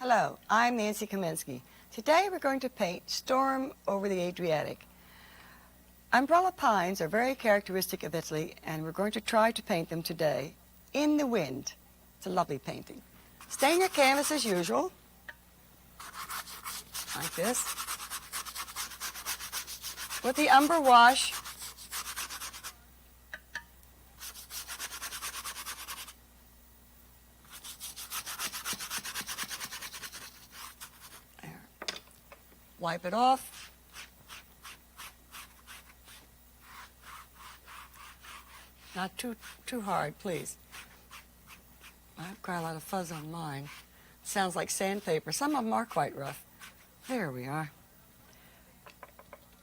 Hello, I'm Nancy Kominsky. Today we're going to paint Storm over the Adriatic. Umbrella pines are very characteristic of Italy, and we're going to try to paint them today in the wind. It's a lovely painting. Stain your canvas as usual, like this. With the umber wash, wipe it off. Not too hard, please. I've got a lot of fuzz on mine. Sounds like sandpaper. Some of them are quite rough. There we are.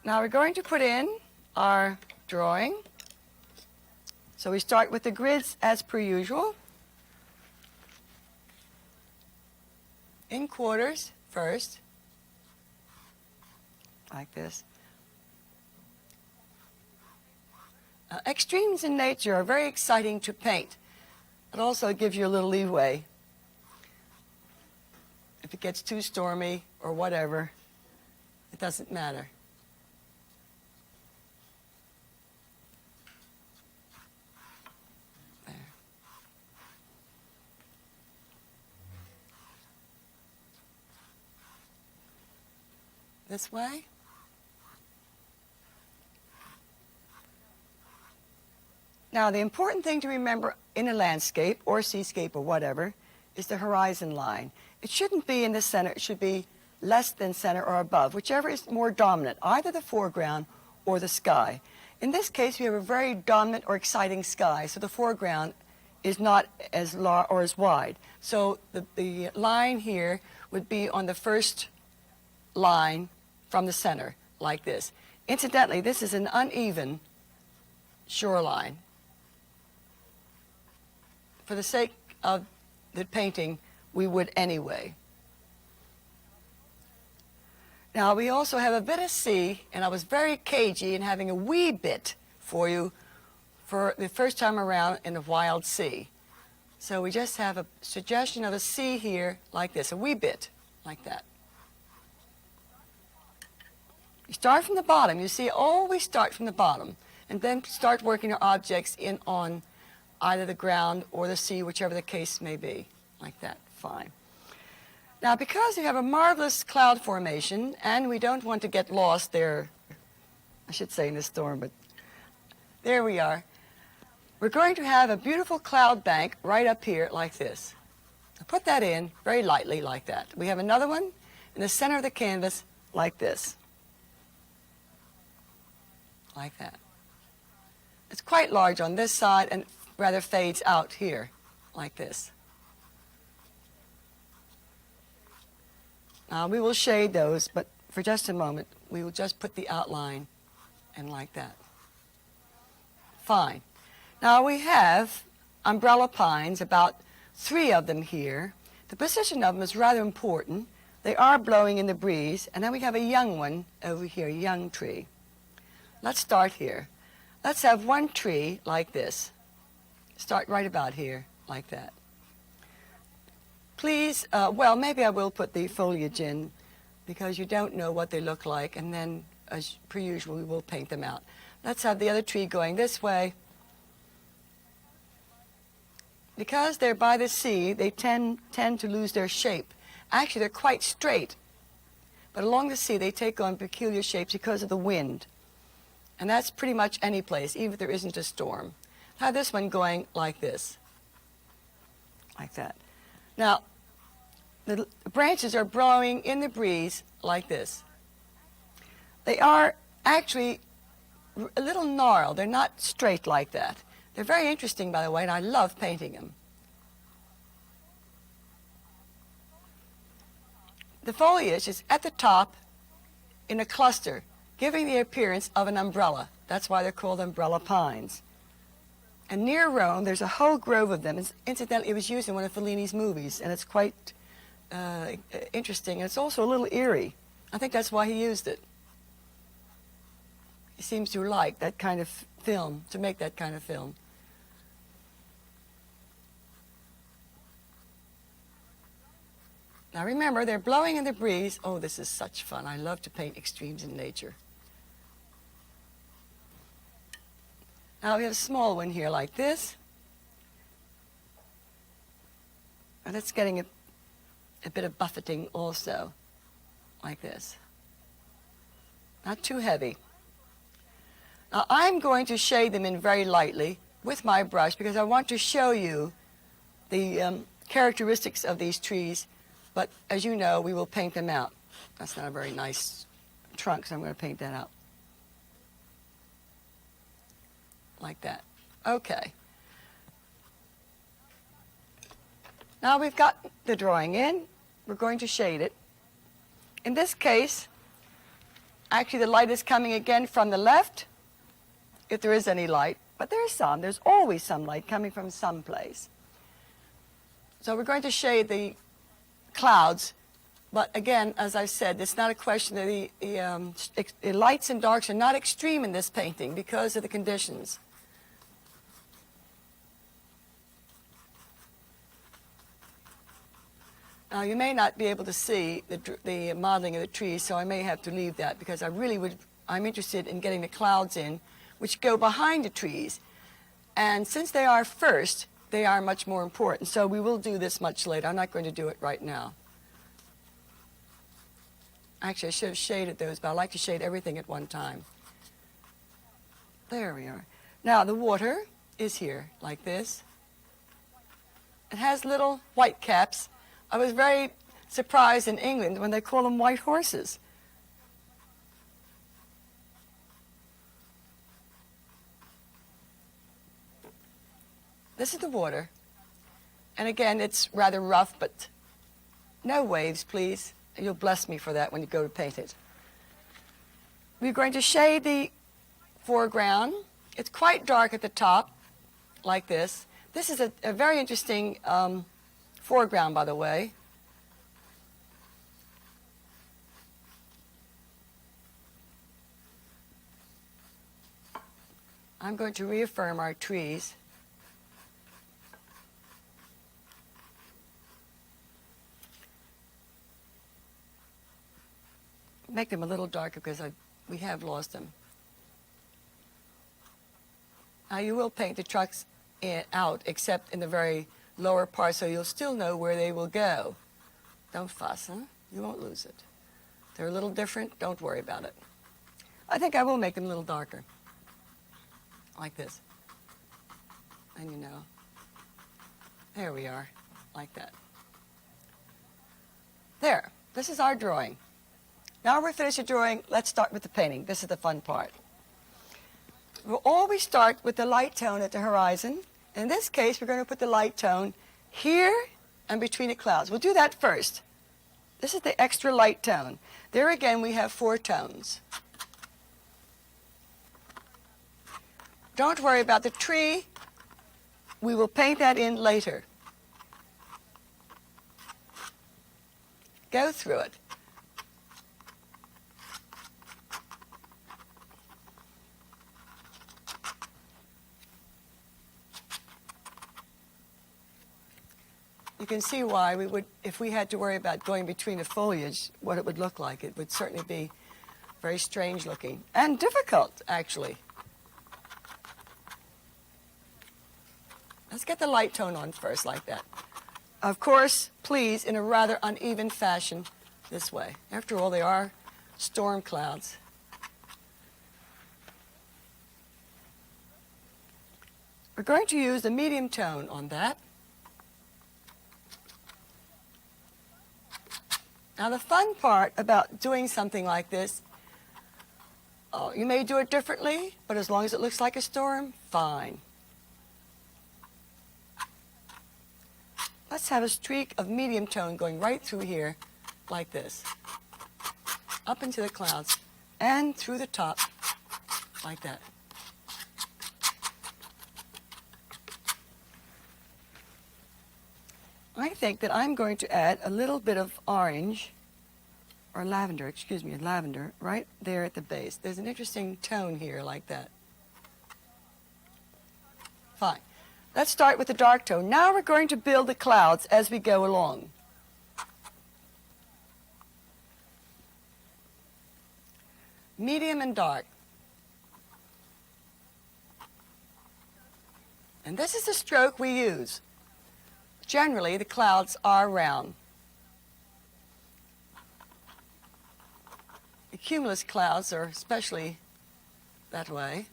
Now we're going to put in our drawing. So we start with the grids as per usual. In quarters first, like this. Extremes in nature are very exciting to paint. It also gives you a little leeway. If it gets too stormy or whatever, it doesn't matter. There. This way. Now, the important thing to remember in a landscape or seascape or whatever is the horizon line. It shouldn't be in the center. It should be less than center or above, whichever is more dominant, either the foreground or the sky. In this case, we have a very dominant or exciting sky, so the foreground is not as large or as wide. So the line here would be on the first line from the center, like this. Incidentally, this is an uneven shoreline. For the sake of the painting, we would anyway. Now, we also have a bit of sea, and I was very cagey in having a wee bit for you for the first time around in the wild sea. So we just have a suggestion of a sea here like this, a wee bit like that. You start from the bottom. You see, always start from the bottom, and then start working your objects in on either the ground or the sea, whichever the case may be, like that. Fine. Now, because you have a marvelous cloud formation, and we don't want to get lost there, I should say in the storm, but there we are. We're going to have a beautiful cloud bank right up here like this. I'll put that in very lightly like that. We have another one in the center of the canvas like this. Like that. It's quite large on this side and rather fades out here, like this. We will shade those, but for just a moment, we will just put the outline and like that. Fine. Now we have umbrella pines, about 3 of them here. The position of them is rather important. They are blowing in the breeze, and then we have a young one over here, a young tree. Let's start here. Let's have one tree like this. Start right about here, like that. Please, well, maybe I will put the foliage in because you don't know what they look like, and then, as per usual, we will paint them out. Let's have the other tree going this way. Because they're by the sea, they tend to lose their shape. Actually, they're quite straight, but along the sea, they take on peculiar shapes because of the wind. And that's pretty much any place, even if there isn't a storm. Have this one going like this, like that. Now, the branches are blowing in the breeze like this. They are actually a little gnarled. They're not straight like that. They're very interesting, by the way, and I love painting them. The foliage is at the top in a cluster, giving the appearance of an umbrella. That's why they're called umbrella pines. And near Rome, there's a whole grove of them. Incidentally, it was used in one of Fellini's movies, and it's quite interesting. And it's also a little eerie. I think that's why he used it. He seems to like that kind of film, to make that kind of film. Now remember, they're blowing in the breeze. Oh, this is such fun. I love to paint extremes in nature. Now we have a small one here like this. And it's getting a bit of buffeting also, like this. Not too heavy. Now I'm going to shade them in very lightly with my brush because I want to show you the characteristics of these trees, but as you know, we will paint them out. That's not a very nice trunk, so I'm going to paint that out. Like that. Okay. Now we've got the drawing in. We're going to shade it. In this case, actually the light is coming again from the left, if there is any light, but there is some. There's always some light coming from some place. So we're going to shade the clouds, but again, as I said, it's not a question of the lights and darks are not extreme in this painting because of the conditions. Now you may not be able to see the modeling of the trees, so I may have to leave that because I'm interested in getting the clouds in, which go behind the trees. And since they are first, they are much more important. So we will do this much later. I'm not going to do it right now. Actually, I should have shaded those, but I like to shade everything at one time. There we are. Now the water is here, like this. It has little white caps. I was very surprised in England when they call them white horses. This is the water. And again, it's rather rough, but no waves, please. You'll bless me for that when you go to paint it. We're going to shade the foreground. It's quite dark at the top, like this. This is a very interesting foreground, by the way. I'm going to reaffirm our trees. Make them a little darker because we have lost them. Now you will paint the trucks out except in the very lower part, so you'll still know where they will go. Don't fuss, huh? You won't lose it. They're a little different. Don't worry about it. I think I will make them a little darker. Like this. And you know. There we are. Like that. There. This is our drawing. Now we're finished the drawing. Let's start with the painting. This is the fun part. We'll always start with the light tone at the horizon. In this case, we're going to put the light tone here and between the clouds. We'll do that first. This is the extra light tone. There again, we have 4 tones. Don't worry about the tree. We will paint that in later. Go through it. You can see why we would, if we had to worry about going between the foliage, what it would look like. It would certainly be very strange looking and difficult, actually. Let's get the light tone on first, like that. Of course, please, in a rather uneven fashion, this way. After all, they are storm clouds. We're going to use the medium tone on that. Now the fun part about doing something like this, you may do it differently, but as long as it looks like a storm, fine. Let's have a streak of medium tone going right through here, like this. Up into the clouds, and through the top, like that. I think that I'm going to add a little bit of orange, or lavender, excuse me, lavender, right there at the base. There's an interesting tone here like that. Fine. Let's start with the dark tone. Now we're going to build the clouds as we go along. medium and dark. And this is the stroke we use. Generally, the clouds are round. The cumulus clouds are especially that way.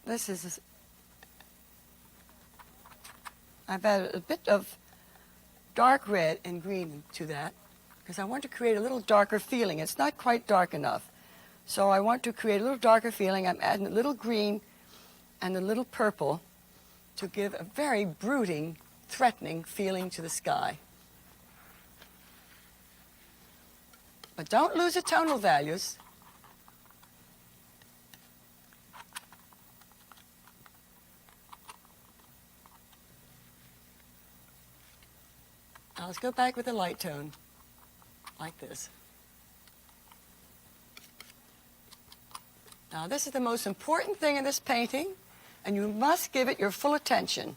This is, I've added a bit of dark red and green to that because I want to create a little darker feeling. It's not quite dark enough. So I want to create a little darker feeling. I'm adding a little green and a little purple to give a very brooding, threatening feeling to the sky. But don't lose the tonal values. Now let's go back with the light tone, like this. Now this is the most important thing in this painting, and you must give it your full attention.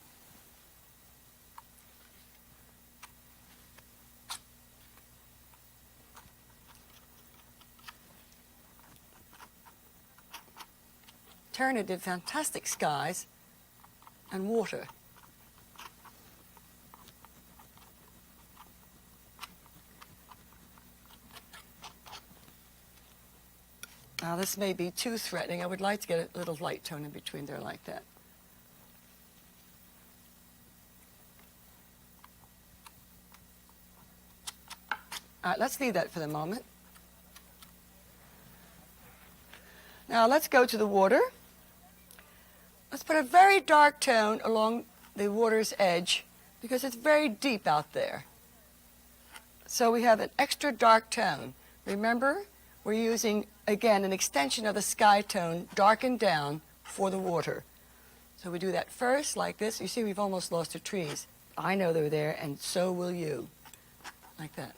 Turner did fantastic skies and water. Now this may be too threatening. I would like to get a little light tone in between there like that. All right, let's leave that for the moment. Now let's go to the water. Let's put a very dark tone along the water's edge because it's very deep out there. So we have an extra dark tone. Remember, we're using, again, an extension of the sky tone, darkened down for the water. So we do that first, like this. You see, we've almost lost the trees. I know they're there, and so will you. Like that.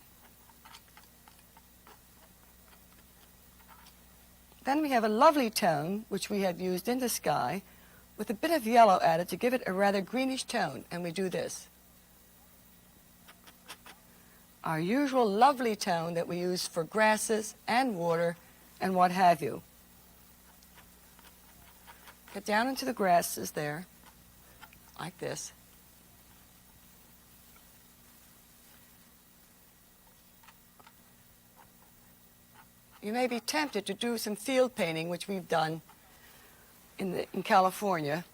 Then we have a lovely tone, which we have used in the sky, with a bit of yellow added to give it a rather greenish tone, and we do this. Our usual lovely tone that we use for grasses and water and what have you. Get down into the grasses there, like this. You may be tempted to do some field painting, which we've done in California.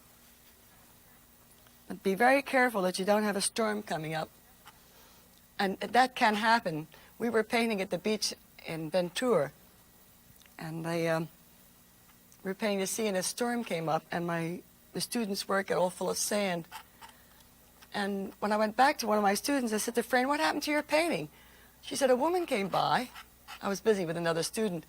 But be very careful that you don't have a storm coming up. And that can happen. We were painting at the beach in Ventura, and we were painting the sea, and a storm came up, and the students' work got all full of sand. And when I went back to one of my students, I said to Fran, "What happened to your painting?" She said, "A woman came by." I was busy with another student.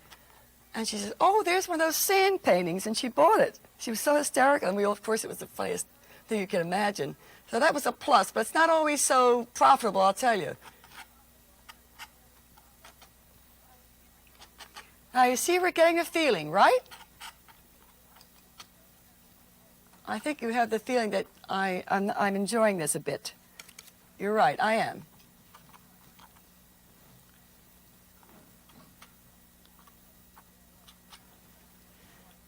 And she said, "Oh, there's one of those sand paintings," and she bought it. She was so hysterical, and of course, it was the funniest thing you can imagine. So that was a plus, but it's not always so profitable, I'll tell you. Now, you see, we're getting a feeling, right? I think you have the feeling that I'm enjoying this a bit. You're right, I am.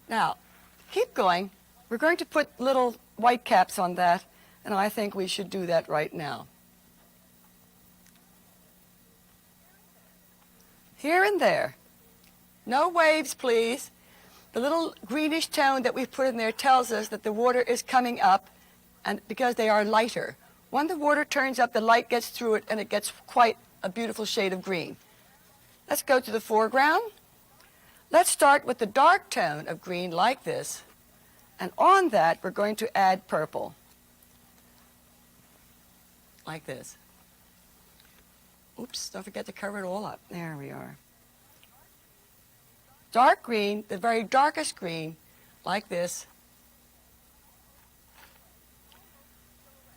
Now, keep going. We're going to put little white caps on that, and I think we should do that right now. Here and there. No waves, please. The little greenish tone that we've put in there tells us that the water is coming up, and because they are lighter. When the water turns up, the light gets through it, and it gets quite a beautiful shade of green. Let's go to the foreground. Let's start with the dark tone of green like this, and on that we're going to add purple, like this. Oops, don't forget to cover it all up. There we are. Dark green, the very darkest green, like this.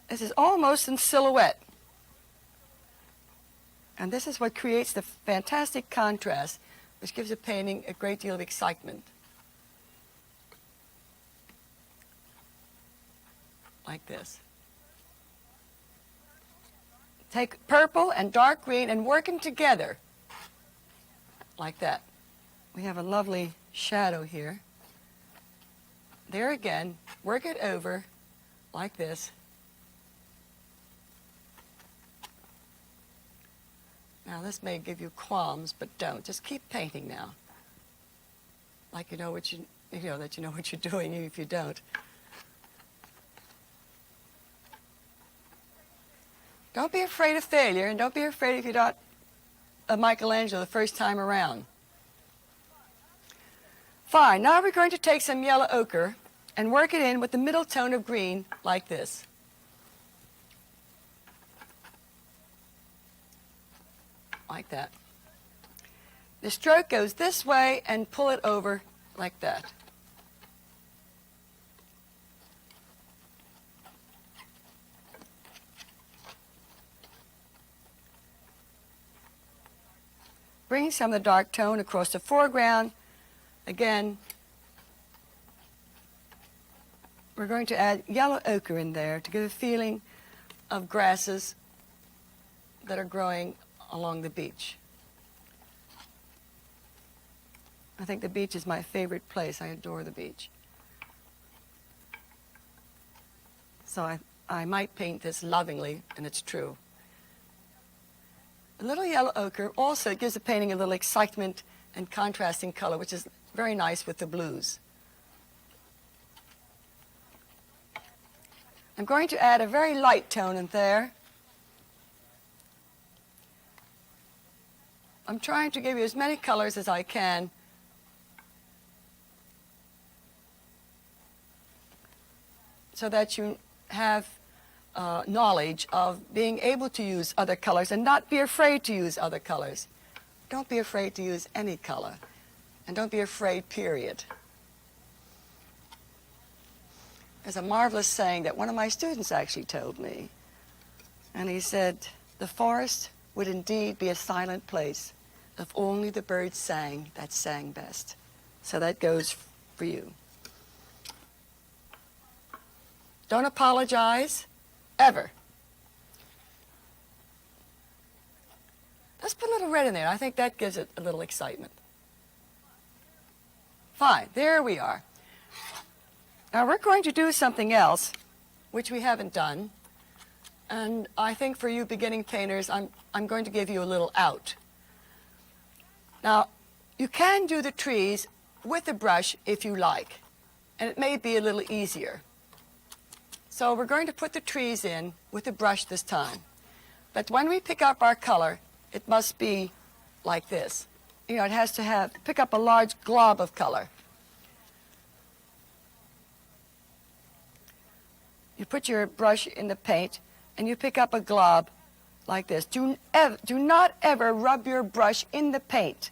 This is almost in silhouette. And this is what creates the fantastic contrast, which gives a painting a great deal of excitement. Like this. Take purple and dark green and work them together. Like that. We have a lovely shadow here. There again, work it over like this. Now this may give you qualms, but don't. Just keep painting now. Like you know what you know that you know what you're doing, even if you don't. Don't be afraid of failure, and don't be afraid if you're not a Michelangelo the first time around. Fine, now we're going to take some yellow ochre and work it in with the middle tone of green like this. Like that. The stroke goes this way and pull it over like that. Bring some of the dark tone across the foreground. Again, we're going to add yellow ochre in there to give a feeling of grasses that are growing along the beach. I think the beach is my favorite place. I adore the beach. So I might paint this lovingly, and it's true. A little yellow ochre also gives the painting a little excitement and contrasting color, which is very nice with the blues. I'm going to add a very light tone in there. I'm trying to give you as many colors as I can. So that you have knowledge of being able to use other colors and not be afraid to use other colors. Don't be afraid to use any color. And don't be afraid, period. There's a marvelous saying that one of my students actually told me. And he said, the forest would indeed be a silent place if only the birds sang that sang best. So that goes for you. Don't apologize, ever. Let's put a little red in there. I think that gives it a little excitement. Fine, there we are. Now we're going to do something else, which we haven't done. And I think for you beginning painters, I'm going to give you a little out. Now, you can do the trees with a brush if you like, and it may be a little easier. So we're going to put the trees in with a brush this time. But when we pick up our color, it must be like this. You know, it has to pick up a large glob of color. You put your brush in the paint, and you pick up a glob like this. Do not ever rub your brush in the paint.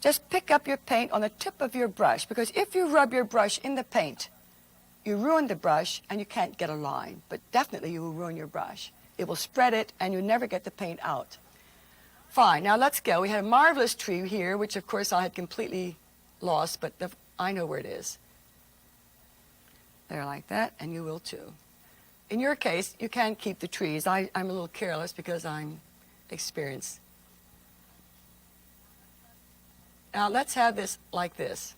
Just pick up your paint on the tip of your brush, because if you rub your brush in the paint, you ruin the brush and you can't get a line, but definitely you will ruin your brush. It will spread it and you never get the paint out. Fine, now let's go. We had a marvelous tree here, which of course I had completely lost, but I know where it is. There like that, and you will too. In your case, you can keep the trees. I'm a little careless because I'm experienced. Now let's have this like this.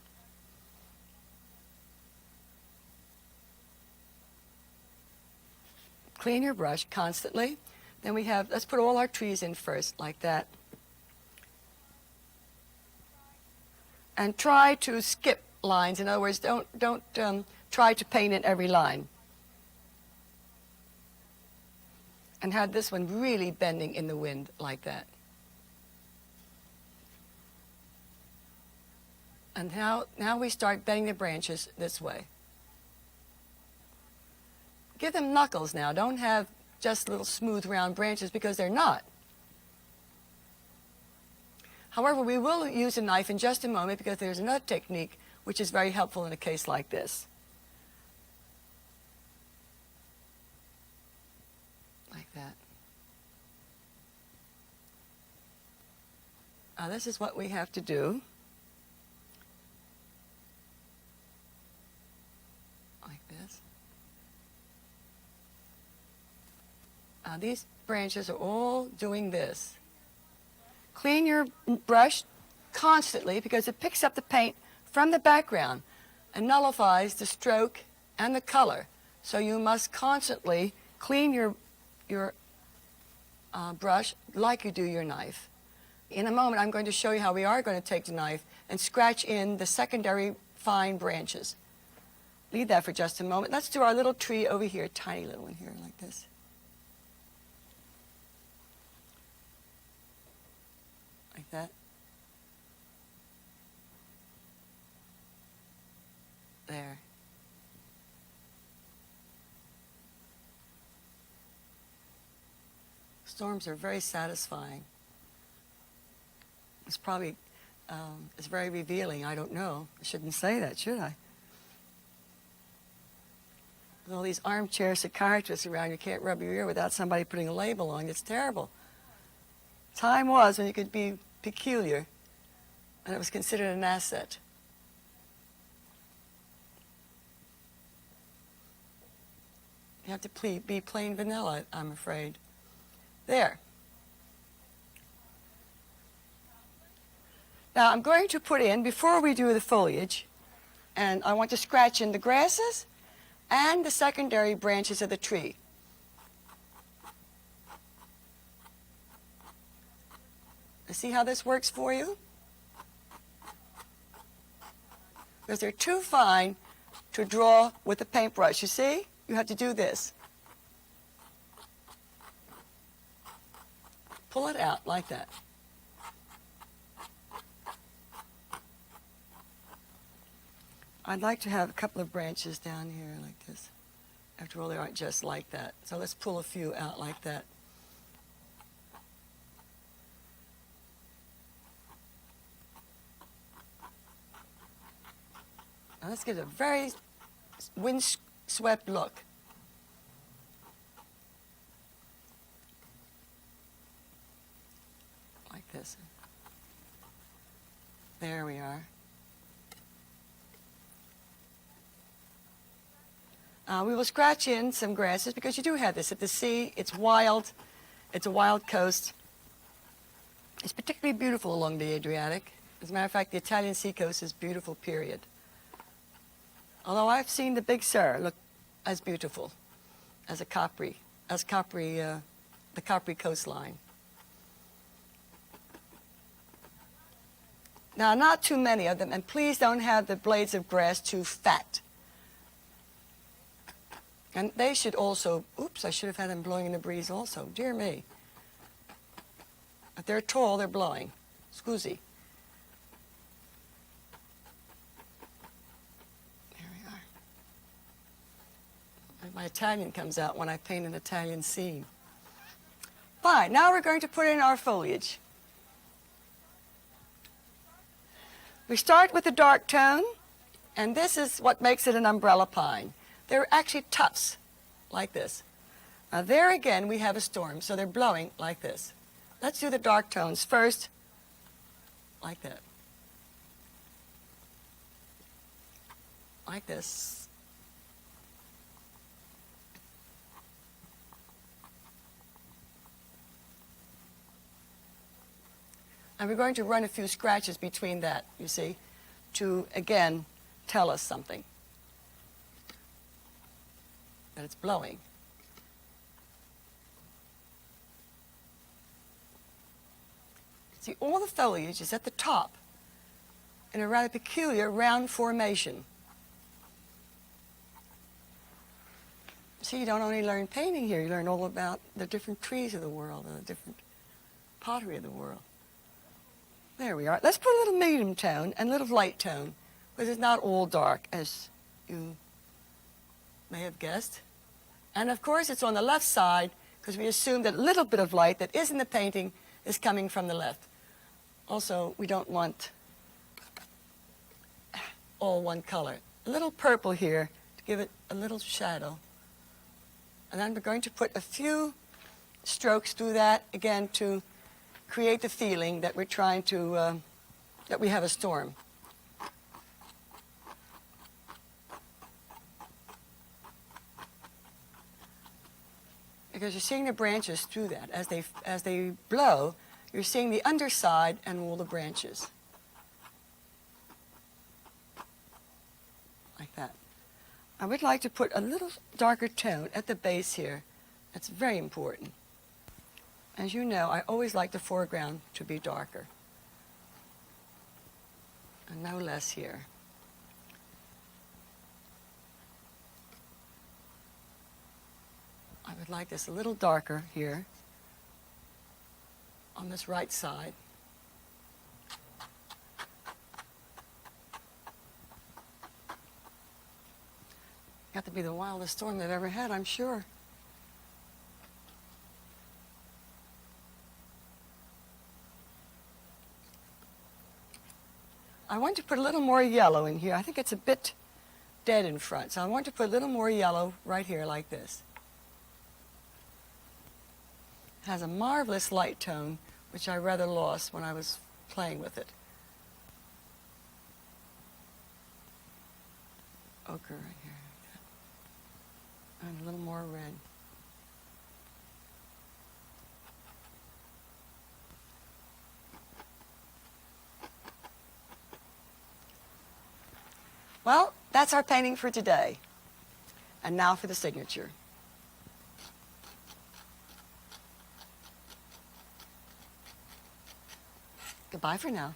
Clean your brush constantly. Then let's put all our trees in first, like that. And try to skip lines. In other words, don't try to paint in every line. And have this one really bending in the wind, like that. And now we start bending the branches this way. Give them knuckles now. Don't have just little smooth round branches, because they're not. However, we will use a knife in just a moment, because there's another technique which is very helpful in a case like this. Like that. This is what we have to do. Like this. These branches are all doing this. Clean your brush constantly because it picks up the paint from the background and nullifies the stroke and the color. So you must constantly clean your brush like you do your knife. In a moment, I'm going to show you how we are going to take the knife and scratch in the secondary fine branches. Leave that for just a moment. Let's do our little tree over here, tiny little one here, like this. Like that. There. Storms are very satisfying. It's probably, it's very revealing. I don't know. I shouldn't say that, should I? With all these armchair psychiatrists around, you can't rub your ear without somebody putting a label on. It's terrible. Time was when you could be peculiar, and it was considered an asset. You have to be plain vanilla, I'm afraid. There. Now I'm going to put in, before we do the foliage, and I want to scratch in the grasses and the secondary branches of the tree. See how this works for you? Because they're too fine to draw with a paintbrush. You see? You have to do this. Pull it out like that. I'd like to have a couple of branches down here like this. After all, they aren't just like that. So let's pull a few out like that. Now let's get a very wind-swept look. Like this. There we are. We will scratch in some grasses because you do have this at the sea. It's wild. It's a wild coast. It's particularly beautiful along the Adriatic. As a matter of fact, the Italian seacoast is beautiful, period. Although I've seen the Big Sur look as beautiful as the Capri coastline. Now, not too many of them, and please don't have the blades of grass too fat. And they should also, oops, I should have had them blowing in the breeze also. Dear me. If they're tall, they're blowing. Scusi. There we are. My Italian comes out when I paint an Italian scene. Fine, now we're going to put in our foliage. We start with the dark tone, and this is what makes it an umbrella pine. They're actually tufts, like this. Now there again we have a storm, so they're blowing like this. Let's do the dark tones first, like that. Like this. And we're going to run a few scratches between that, you see, to, again, tell us something. That it's blowing. See, all the foliage is at the top in a rather peculiar round formation. See, you don't only learn painting here, you learn all about the different trees of the world and the different pottery of the world. There we are. Let's put a little medium tone and a little light tone, because it's not all dark, as you may have guessed. And of course, it's on the left side, because we assume that a little bit of light that is in the painting is coming from the left. Also, we don't want all one color. A little purple here to give it a little shadow. And then we're going to put a few strokes through that, again, to create the feeling that we're trying to, that we have a storm. Because you're seeing the branches through that. As they blow, you're seeing the underside and all the branches. Like that. I would like to put a little darker tone at the base here. That's very important. As you know, I always like the foreground to be darker. And no less here. I would like this a little darker here on this right side. Got to be the wildest storm they've ever had, I'm sure. I want to put a little more yellow in here. I think it's a bit dead in front, so I want to put a little more yellow right here like this. It has a marvelous light tone, which I rather lost when I was playing with it. Ochre right here. And a little more red. Well, that's our painting for today. And now for the signature. Goodbye for now.